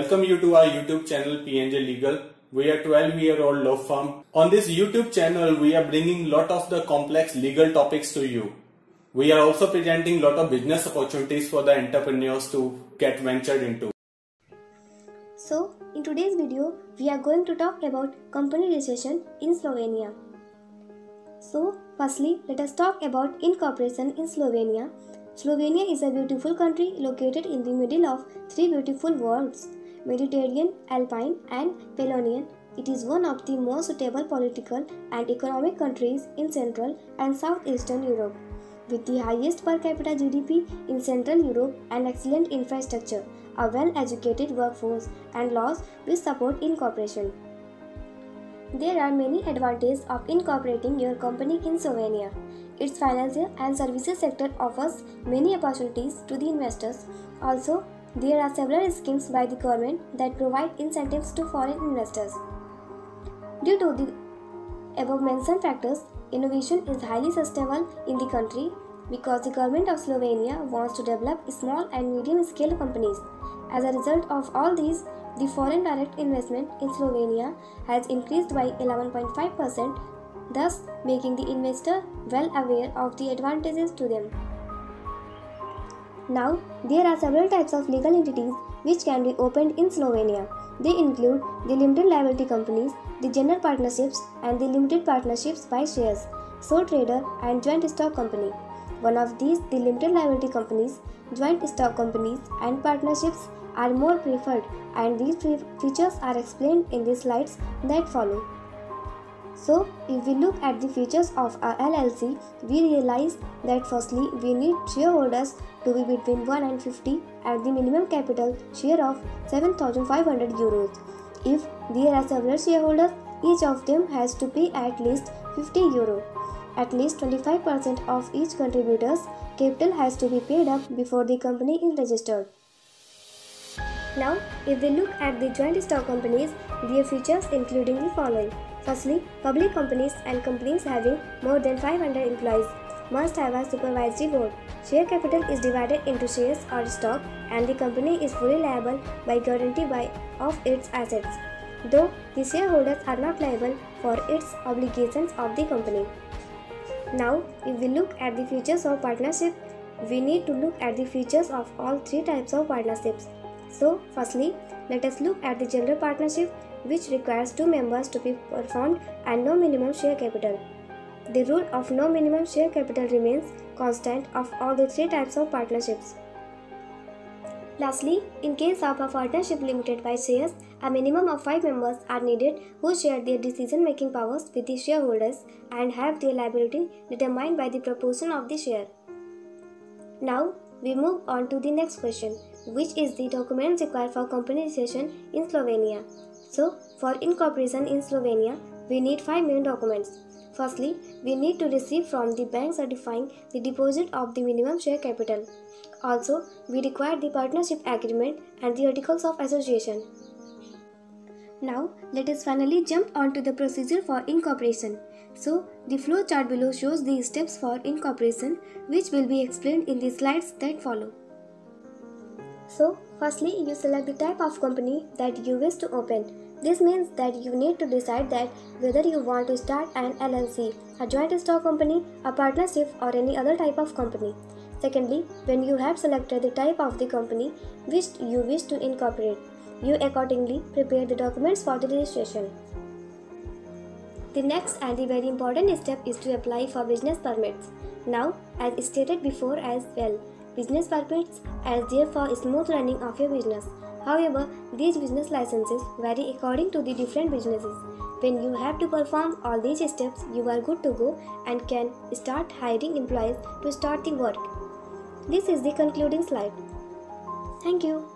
Welcome you to our YouTube channel PNJ Legal. We are 12-year-old law firm. On this YouTube channel, we are bringing lot of the complex legal topics to you. We are also presenting lot of business opportunities for the entrepreneurs to get ventured into. So, in today's video, we are going to talk about company registration in Slovenia. So, firstly, let us talk about incorporation in Slovenia. Slovenia is a beautiful country located in the middle of three beautiful worlds, Mediterranean, Alpine and Pannonian. It is one of the most suitable political and economic countries in Central and Southeastern Europe, with the highest per capita GDP in Central Europe and excellent infrastructure, a well-educated workforce and laws which support incorporation. There are many advantages of incorporating your company in Slovenia. Its financial and services sector offers many opportunities to the investors. Also, there are several schemes by the government that provide incentives to foreign investors. Due to the above-mentioned factors, innovation is highly sustainable in the country because the government of Slovenia wants to develop small and medium-scale companies. As a result of all these, the foreign direct investment in Slovenia has increased by 11.5%, thus making the investor well aware of the advantages to them. Now, there are several types of legal entities which can be opened in Slovenia. They include the limited liability companies, the general partnerships and the limited partnerships by shares, sole trader and joint stock company. One of these, the limited liability companies, joint stock companies and partnerships are more preferred, and these features are explained in the slides that follow. So, if we look at the features of a LLC, we realize that firstly, we need shareholders to be between 1 and 50 at the minimum capital share of 7,500 euros. If there are several shareholders, each of them has to pay at least 50 euro. At least 25% of each contributor's capital has to be paid up before the company is registered. Now, if we look at the joint stock companies, their features including the following. Firstly, public companies and companies having more than 500 employees must have a supervisory board. Share capital is divided into shares or stock, and the company is fully liable by guarantee of its assets, though the shareholders are not liable for its obligations of the company. Now, if we look at the features of partnership, we need to look at the features of all three types of partnerships. So, firstly, let us look at the general partnership, which requires two members to be formed and no minimum share capital. The rule of no minimum share capital remains constant of all the three types of partnerships. Lastly, in case of a partnership limited by shares, a minimum of 5 members are needed who share their decision-making powers with the shareholders and have their liability determined by the proportion of the share. Now, we move on to the next question, which is the documents required for company registration in Slovenia. So, for incorporation in Slovenia, we need 5 main documents. Firstly, we need to receive from the bank certifying the deposit of the minimum share capital. Also, we require the partnership agreement and the articles of association. Now, let us finally jump on to the procedure for incorporation. So, the flow chart below shows the steps for incorporation, which will be explained in the slides that follow. So, firstly, you select the type of company that you wish to open. This means that you need to decide that whether you want to start an LLC, a joint stock company, a partnership or any other type of company. Secondly, when you have selected the type of the company which you wish to incorporate, you accordingly prepare the documents for the registration. The next and the very important step is to apply for business permits. Now, as stated before as well, business permits are there for smooth running of your business. However, these business licenses vary according to the different businesses. When you have to perform all these steps, you are good to go and can start hiring employees to start the work. This is the concluding slide. Thank you.